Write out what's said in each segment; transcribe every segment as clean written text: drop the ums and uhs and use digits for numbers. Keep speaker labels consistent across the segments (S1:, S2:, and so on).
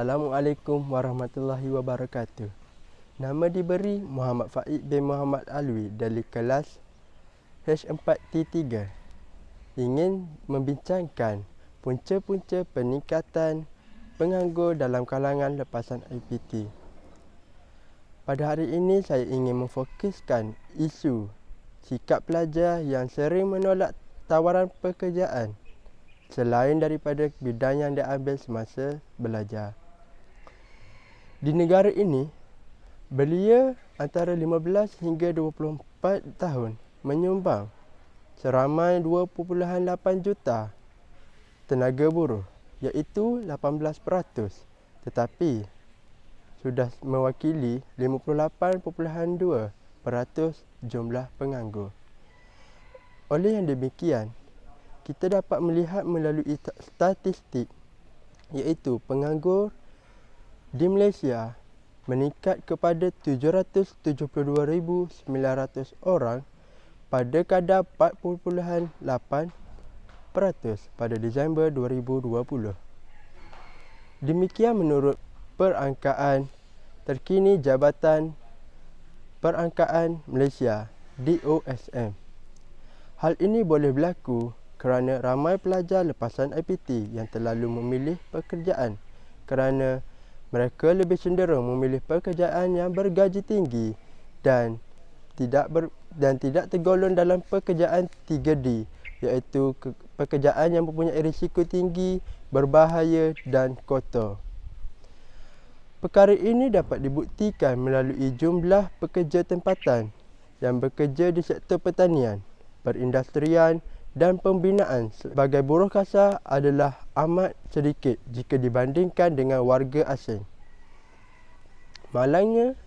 S1: Assalamualaikum warahmatullahi wabarakatuh. Nama diberi Muhammad Faid bin Muhammad Alwi dari kelas H4T3. Ingin membincangkan punca-punca peningkatan penganggur dalam kalangan lepasan IPT. Pada hari ini saya ingin memfokuskan isu sikap pelajar yang sering menolak tawaran pekerjaan selain daripada bidang yang diambil semasa belajar. Di negara ini, belia antara 15 hingga 24 tahun menyumbang seramai 2.8 juta tenaga buruh, iaitu 18%, tetapi sudah mewakili 58.2% jumlah penganggur. Oleh yang demikian, kita dapat melihat melalui statistik iaitu penganggur di Malaysia meningkat kepada 772,900 orang pada kadar 4.8% pada Disember 2020. Demikian menurut perangkaan terkini Jabatan Perangkaan Malaysia DOSM. Hal ini boleh berlaku kerana ramai pelajar lepasan IPT yang terlalu memilih pekerjaan kerana mereka lebih cenderung memilih pekerjaan yang bergaji tinggi dan tidak tergolong dalam pekerjaan 3D, iaitu pekerjaan yang mempunyai risiko tinggi, berbahaya dan kotor. Perkara ini dapat dibuktikan melalui jumlah pekerja tempatan yang bekerja di sektor pertanian, perindustrian dan pembinaan sebagai buruh kasar adalah amat sedikit jika dibandingkan dengan warga asing. Malangnya,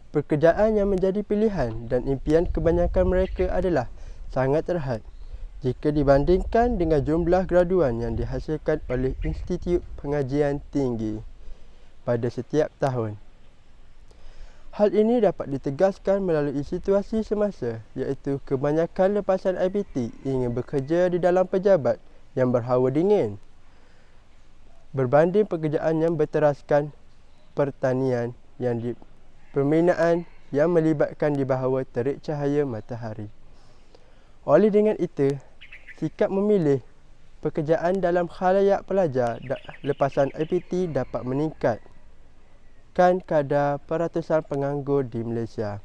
S1: pekerjaan yang menjadi pilihan dan impian kebanyakan mereka adalah sangat terhad jika dibandingkan dengan jumlah graduan yang dihasilkan oleh Institut Pengajian Tinggi pada setiap tahun. Hal ini dapat ditegaskan melalui situasi semasa, iaitu kebanyakan lepasan IPT ingin bekerja di dalam pejabat yang berhawa dingin berbanding pekerjaan yang berteraskan pertanian pembinaan yang melibatkan di bawah terik cahaya matahari. Oleh dengan itu, sikap memilih pekerjaan dalam khalayak pelajar lepasan IPT dapat meningkat kadar peratusan penganggur di Malaysia.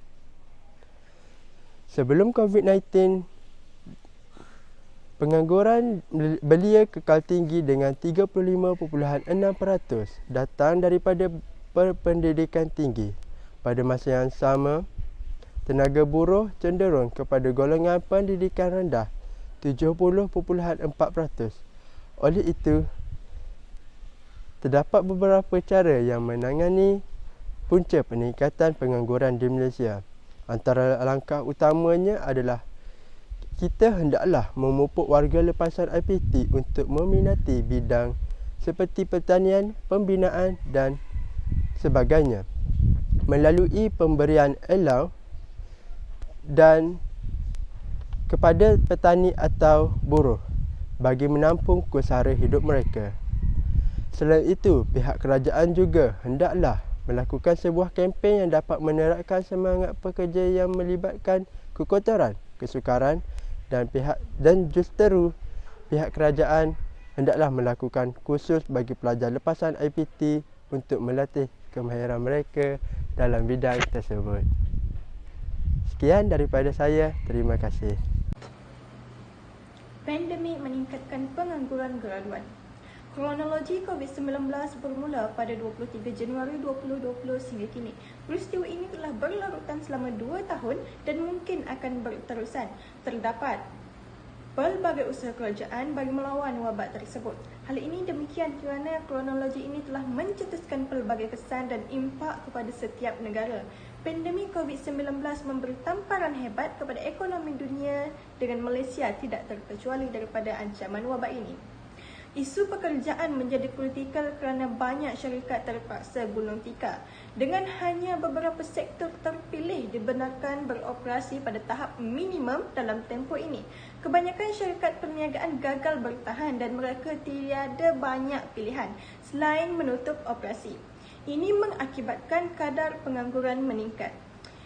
S1: Sebelum COVID-19, pengangguran belia kekal tinggi dengan 35.6% datang daripada berpendidikan tinggi. Pada masa yang sama, tenaga buruh cenderung kepada golongan pendidikan rendah 70.4%. Oleh itu, terdapat beberapa cara yang menangani punca peningkatan pengangguran di Malaysia. Antara langkah utamanya adalah kita hendaklah memupuk warga lepasan IPT untuk meminati bidang seperti pertanian, pembinaan dan sebagainya melalui pemberian allowance dan kepada petani atau buruh bagi menampung kos sara hidup mereka. Selain itu, pihak kerajaan juga hendaklah melakukan sebuah kempen yang dapat menerakkan semangat pekerja yang melibatkan kekotoran, kesukaran dan justeru pihak kerajaan hendaklah melakukan kursus bagi pelajar lepasan IPT untuk melatih kemahiran mereka dalam bidang tersebut. Sekian daripada saya, terima kasih.
S2: Pandemik meningkatkan pengangguran graduan. Kronologi COVID-19 bermula pada 23 Januari 2020 sehingga kini. Peristiwa ini telah berlarutan selama 2 tahun dan mungkin akan berterusan. Terdapat pelbagai usaha kerajaan bagi melawan wabak tersebut. Hal ini demikian kerana kronologi ini telah mencetuskan pelbagai kesan dan impak kepada setiap negara. Pandemik COVID-19 memberi tamparan hebat kepada ekonomi dunia dengan Malaysia tidak terkecuali daripada ancaman wabak ini. Isu pekerjaan menjadi kritikal kerana banyak syarikat terpaksa gulung tikar. Dengan hanya beberapa sektor terpilih dibenarkan beroperasi pada tahap minimum dalam tempoh ini, kebanyakan syarikat perniagaan gagal bertahan dan mereka tiada banyak pilihan selain menutup operasi. Ini mengakibatkan kadar pengangguran meningkat.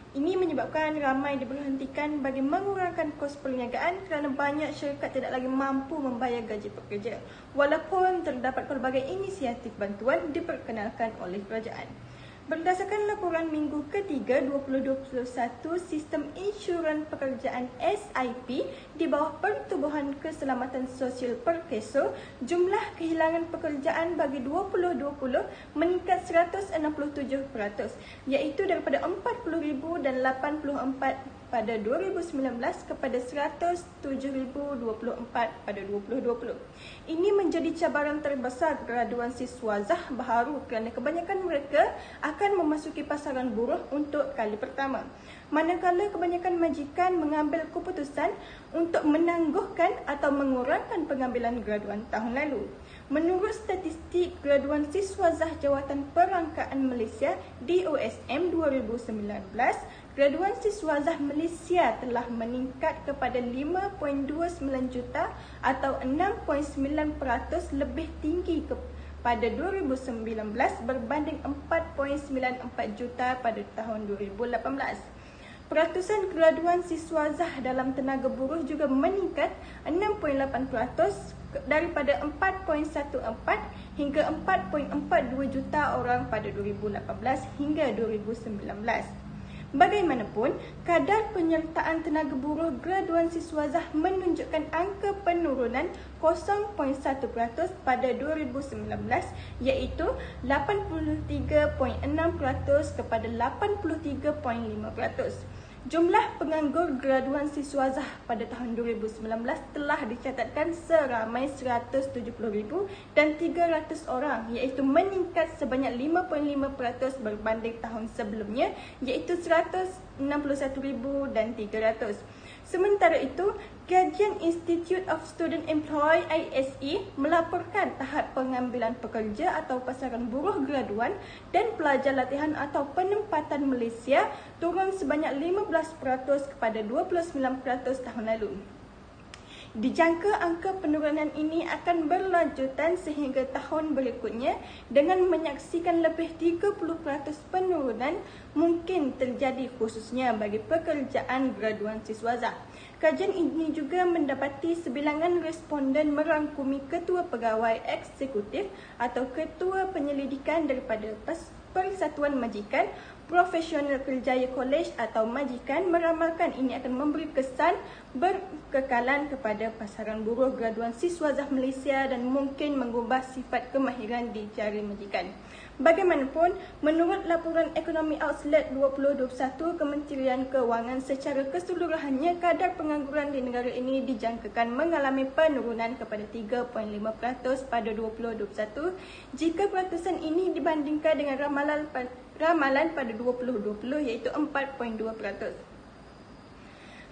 S2: Ini menyebabkan ramai diberhentikan bagi mengurangkan kos perniagaan kerana banyak syarikat tidak lagi mampu membayar gaji pekerja, walaupun terdapat pelbagai inisiatif bantuan diperkenalkan oleh kerajaan. Berdasarkan laporan minggu ketiga 2021 Sistem Insurans Pekerjaan SIP di bawah Pertubuhan Keselamatan Sosial Perkeso, jumlah kehilangan pekerjaan bagi 2020 meningkat 167%, iaitu daripada 40,084 pada 2019 kepada 107,024 pada 2020. Ini menjadi cabaran terbesar graduan siswazah baharu kerana kebanyakan mereka akan memasuki pasaran buruh untuk kali pertama. Manakala kebanyakan majikan mengambil keputusan untuk menangguhkan atau mengurangkan pengambilan graduan tahun lalu. Menurut statistik graduan siswazah Jawatan Perangkaan Malaysia DOSM 2019, graduan siswazah Malaysia telah meningkat kepada 5.29 juta atau 6.9% lebih tinggi pada 2019 berbanding 4.94 juta pada tahun 2018. Peratusan graduan siswazah dalam tenaga buruh juga meningkat 6.8% daripada 4.14 hingga 4.42 juta orang pada 2018 hingga 2019. Bagaimanapun, kadar penyertaan tenaga buruh graduan siswazah menunjukkan angka penurunan 0.1% pada 2019 iaitu 83.6% kepada 83.5%. Jumlah penganggur graduan siswazah pada tahun 2019 telah dicatatkan seramai 170,000 dan 300 orang iaitu meningkat sebanyak 5.5% berbanding tahun sebelumnya iaitu 161,000 dan 300. Sementara itu, kajian Institute of Student Employee ISE melaporkan tahap pengambilan pekerja atau pasaran buruh graduan dan pelajar latihan atau penempatan Malaysia turun sebanyak 15% kepada 29% tahun lalu. Dijangka angka penurunan ini akan berlanjutan sehingga tahun berikutnya dengan menyaksikan lebih 30% penurunan mungkin terjadi khususnya bagi pekerjaan graduan siswazah. Kajian ini juga mendapati sebilangan responden merangkumi ketua pegawai eksekutif atau ketua penyelidikan daripada Persatuan Majikan Profesional Kerjaya Kolej atau majikan meramalkan ini akan memberi kesan berkekalan kepada pasaran buruh graduan siswazah Malaysia dan mungkin mengubah sifat kemahiran di jari majikan. Bagaimanapun, menurut laporan Ekonomi Outlet 2021 Kementerian Kewangan secara keseluruhannya kadar pengangguran di negara ini dijangkakan mengalami penurunan kepada 3.5% pada 2021 jika peratusan ini dibandingkan dengan ramalan pada 2020 iaitu 4.2%.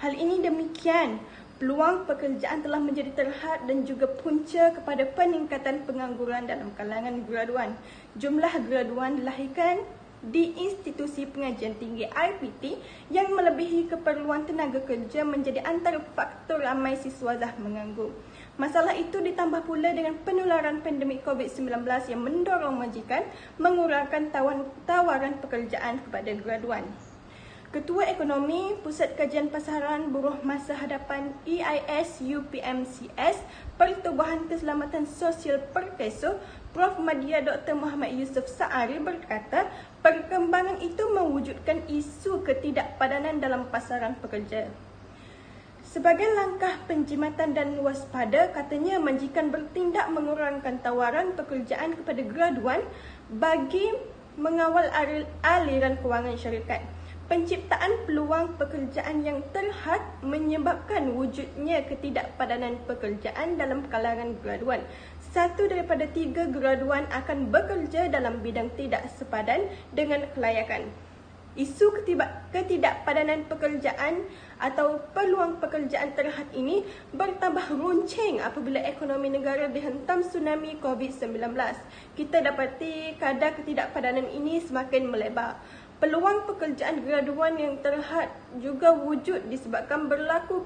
S2: Hal ini demikian, peluang pekerjaan telah menjadi terhad dan juga punca kepada peningkatan pengangguran dalam kalangan graduan. Jumlah graduan dilahirkan di institusi pengajian tinggi IPT yang melebihi keperluan tenaga kerja menjadi antara faktor ramai siswazah menganggur. Masalah itu ditambah pula dengan penularan pandemik COVID-19 yang mendorong majikan mengurangkan tawaran pekerjaan kepada graduan. Ketua Ekonomi Pusat Kajian Pasaran Buruh Masa Hadapan EIS UPMCS Pertubuhan Keselamatan Sosial Perkeso Prof. Madya Dr. Muhammad Yusof Saari berkata, perkembangan itu mewujudkan isu ketidakpadanan dalam pasaran pekerja. Sebagai langkah penjimatan dan waspada, katanya majikan bertindak mengurangkan tawaran pekerjaan kepada graduan bagi mengawal aliran kewangan syarikat. Penciptaan peluang pekerjaan yang terhad menyebabkan wujudnya ketidakpadanan pekerjaan dalam kalangan graduan. 1 daripada 3 graduan akan bekerja dalam bidang tidak sepadan dengan kelayakan. Isu ketidakpadanan pekerjaan atau peluang pekerjaan terhad ini bertambah runcing apabila ekonomi negara dihentam tsunami COVID-19. Kita dapati kadar ketidakpadanan ini semakin melebar. Peluang pekerjaan graduan yang terhad juga wujud disebabkan berlaku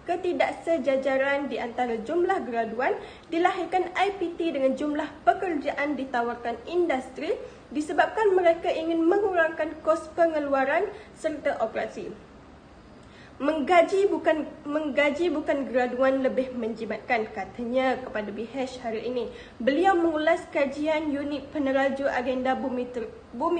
S2: ketidaksejajaran di antara jumlah graduan dilahirkan IPT dengan jumlah pekerjaan ditawarkan industri disebabkan mereka ingin mengurangkan kos pengeluaran serta operasi. Menggaji bukan graduan lebih menjimatkan, katanya kepada BH hari ini. Beliau mengulas kajian unit peneraju agenda Bumi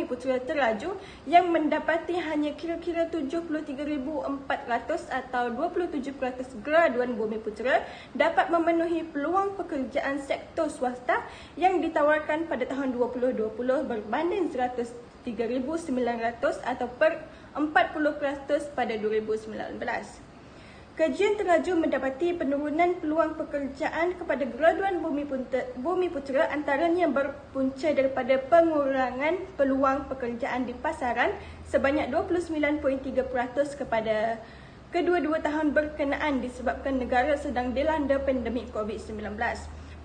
S2: Putera Teraju yang mendapati hanya kira-kira 73,400 atau 27% graduan Bumi Putera dapat memenuhi peluang pekerjaan sektor swasta yang ditawarkan pada tahun 2020 berbanding 103,900 atau per 40% pada 2019. Kajian teraju mendapati penurunan peluang pekerjaan kepada graduan Bumi Putera antaranya berpunca daripada pengurangan peluang pekerjaan di pasaran sebanyak 29.3% kepada kedua-dua tahun berkenaan disebabkan negara sedang dilanda pandemik COVID-19.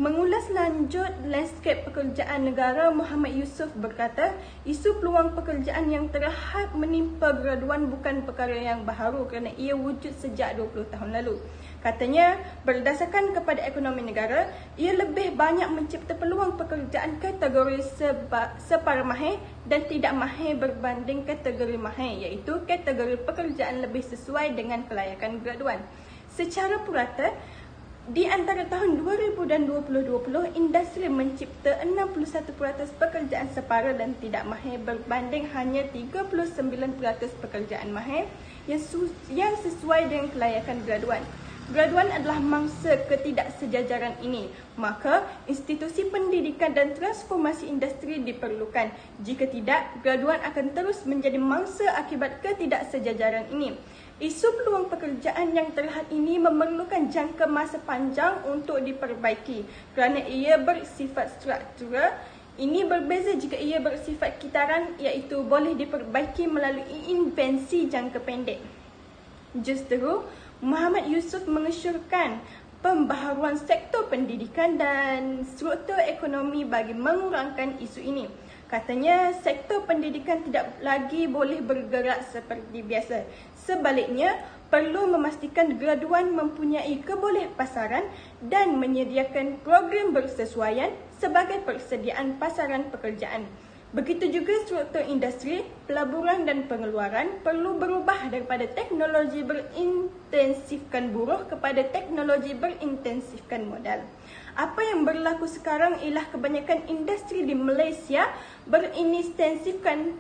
S2: Mengulas lanjut lanskap pekerjaan negara, Muhammad Yusof berkata, isu peluang pekerjaan yang terhad menimpa graduan bukan perkara yang baharu kerana ia wujud sejak 20 tahun lalu. Katanya, berdasarkan kepada ekonomi negara, ia lebih banyak mencipta peluang pekerjaan kategori separa mahir dan tidak mahir berbanding kategori mahir, iaitu kategori pekerjaan lebih sesuai dengan kelayakan graduan. Secara purata, di antara tahun 2000 dan 2020, industri mencipta 61% pekerjaan separa dan tidak mahir berbanding hanya 39% pekerjaan mahir yang sesuai dengan kelayakan graduan. Graduan adalah mangsa ketidaksejajaran ini, maka institusi pendidikan dan transformasi industri diperlukan. Jika tidak, graduan akan terus menjadi mangsa akibat ketidaksejajaran ini. Isu peluang pekerjaan yang terhad ini memerlukan jangka masa panjang untuk diperbaiki kerana ia bersifat struktural. Ini berbeza jika ia bersifat kitaran, iaitu boleh diperbaiki melalui invensi jangka pendek. Justeru, Muhammad Yusof mengesyorkan pembaharuan sektor pendidikan dan struktur ekonomi bagi mengurangkan isu ini. Katanya, sektor pendidikan tidak lagi boleh bergerak seperti biasa. Sebaliknya, perlu memastikan graduan mempunyai kebolehpasaran dan menyediakan program bersesuaian sebagai persediaan pasaran pekerjaan. Begitu juga struktur industri, pelaburan dan pengeluaran perlu berubah daripada teknologi berintensifkan buruh kepada teknologi berintensifkan modal. Apa yang berlaku sekarang ialah kebanyakan industri di Malaysia berintensifkan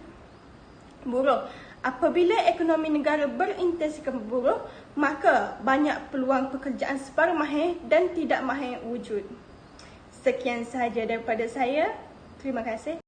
S2: buruh. Apabila ekonomi negara berintensifkan buruh, maka banyak peluang pekerjaan separa mahir dan tidak mahir wujud. Sekian sahaja daripada saya. Terima kasih.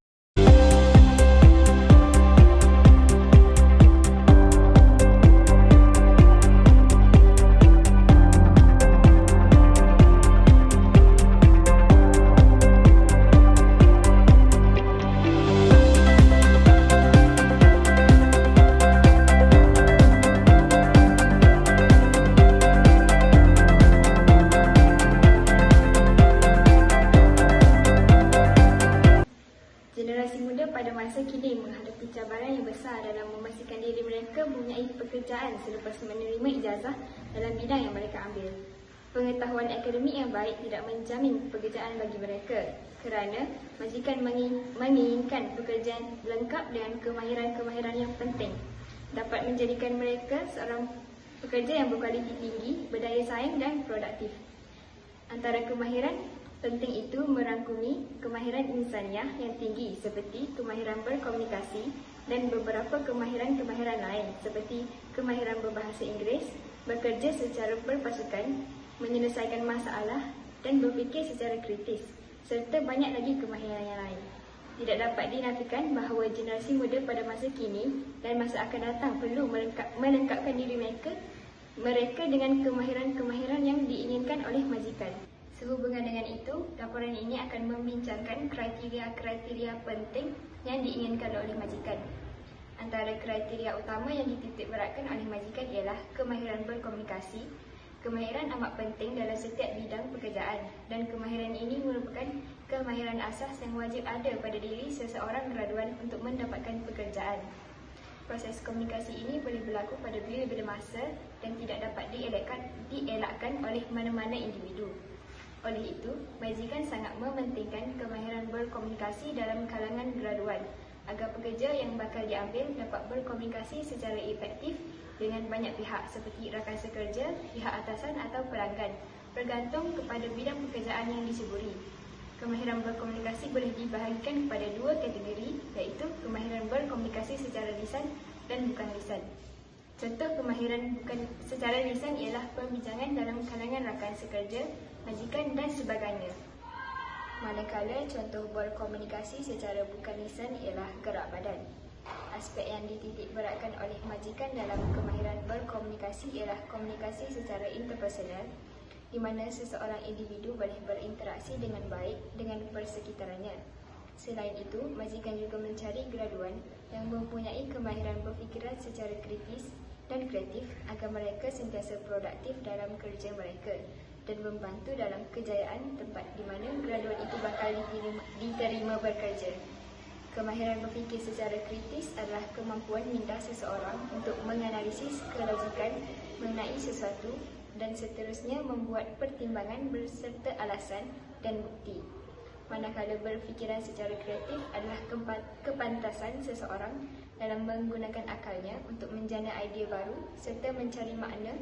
S3: Cabaran yang besar dalam memastikan diri mereka mempunyai pekerjaan selepas menerima ijazah dalam bidang yang mereka ambil. Pengetahuan akademik yang baik tidak menjamin pekerjaan bagi mereka kerana majikan menginginkan pekerjaan lengkap dengan kemahiran-kemahiran yang penting dapat menjadikan mereka seorang pekerja yang berkualiti tinggi, berdaya saing dan produktif. Antara kemahiran penting itu merangkumi kemahiran insaniah yang tinggi seperti kemahiran berkomunikasi dan beberapa kemahiran-kemahiran lain seperti kemahiran berbahasa Inggeris, bekerja secara berpasukan, menyelesaikan masalah dan berfikir secara kritis, serta banyak lagi kemahiran yang lain. Tidak dapat dinafikan bahawa generasi muda pada masa kini dan masa akan datang perlu melengkapkan diri mereka dengan kemahiran-kemahiran yang diinginkan oleh majikan. Sehubungan dengan itu, laporan ini akan membincangkan kriteria-kriteria penting yang diinginkan oleh majikan. Antara kriteria utama yang dititik beratkan oleh majikan ialah kemahiran berkomunikasi. Kemahiran amat penting dalam setiap bidang pekerjaan dan kemahiran ini merupakan kemahiran asas yang wajib ada pada diri seseorang graduan untuk mendapatkan pekerjaan. Proses komunikasi ini boleh berlaku pada bila-bila masa dan tidak dapat dielakkan oleh mana-mana individu. Oleh itu, majikan sangat mementingkan kemahiran berkomunikasi dalam kalangan graduan agar pekerja yang bakal diambil dapat berkomunikasi secara efektif dengan banyak pihak seperti rakan sekerja, pihak atasan atau pelanggan, bergantung kepada bidang pekerjaan yang diseburi. Kemahiran berkomunikasi boleh dibahagikan kepada dua kategori, iaitu kemahiran berkomunikasi secara lisan dan bukan lisan. Contoh kemahiran bukan secara lisan ialah perbincangan dalam kalangan rakan sekerja, majikan dan sebagainya. Manakala contoh berkomunikasi secara bukan lisan ialah gerak badan. Aspek yang dititik beratkan oleh majikan dalam kemahiran berkomunikasi ialah komunikasi secara interpersonal, di mana seseorang individu boleh berinteraksi dengan baik dengan persekitarannya. Selain itu, majikan juga mencari graduan yang mempunyai kemahiran berfikiran secara kritis dan kreatif agar mereka sentiasa produktif dalam kerja mereka dan membantu dalam kejayaan tempat di mana graduan itu bakal diterima bekerja. Kemahiran berfikir secara kritis adalah kemampuan minda seseorang untuk menganalisis kelogikan mengenai sesuatu dan seterusnya membuat pertimbangan berserta alasan dan bukti. Manakala berfikiran secara kreatif adalah kepantasan seseorang dalam menggunakan akalnya untuk menjana idea baru serta mencari makna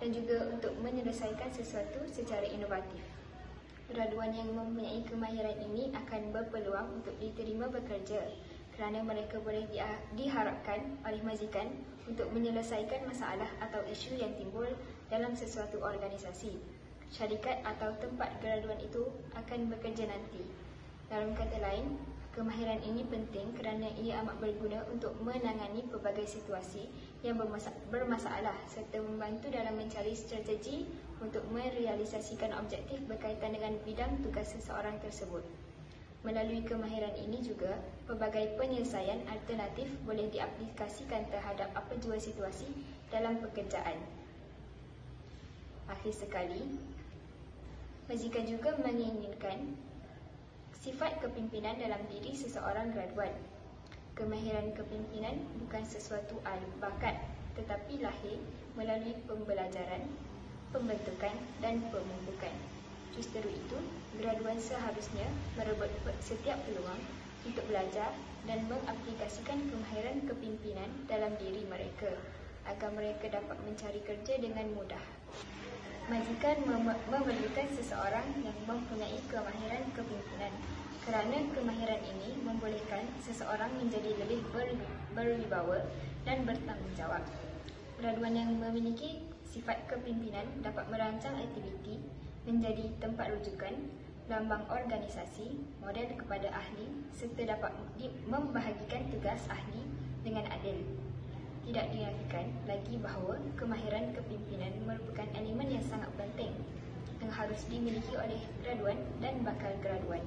S3: dan juga untuk menyelesaikan sesuatu secara inovatif. Graduan yang mempunyai kemahiran ini akan berpeluang untuk diterima bekerja kerana mereka boleh diharapkan oleh majikan untuk menyelesaikan masalah atau isu yang timbul dalam sesuatu organisasi, syarikat atau tempat graduan itu akan bekerja nanti. Dalam kata lain, kemahiran ini penting kerana ia amat berguna untuk menangani pelbagai situasi yang bermasalah serta membantu dalam mencari strategi untuk merealisasikan objektif berkaitan dengan bidang tugas seseorang tersebut. Melalui kemahiran ini juga, pelbagai penyelesaian alternatif boleh diaplikasikan terhadap apa jua situasi dalam pekerjaan. Akhir sekali, majikan juga menginginkan sifat kepimpinan dalam diri seseorang graduan. Kemahiran kepimpinan bukan sesuatu bakat, tetapi lahir melalui pembelajaran, pembentukan dan pemupukan. Justru itu, graduan seharusnya merebut setiap peluang untuk belajar dan mengaplikasikan kemahiran kepimpinan dalam diri mereka agar mereka dapat mencari kerja dengan mudah. Majikan memerlukan seseorang yang mempunyai kemahiran kepimpinan kerana kemahiran ini membolehkan seseorang menjadi lebih berwibawa dan bertanggungjawab. Graduan yang memiliki sifat kepimpinan dapat merancang aktiviti, menjadi tempat rujukan, lambang organisasi, model kepada ahli serta dapat membahagikan tugas ahli dengan adil. Tidak dinafikan lagi bahawa kemahiran kepimpinan merupakan elemen yang sangat penting yang harus dimiliki oleh graduan dan bakal graduan.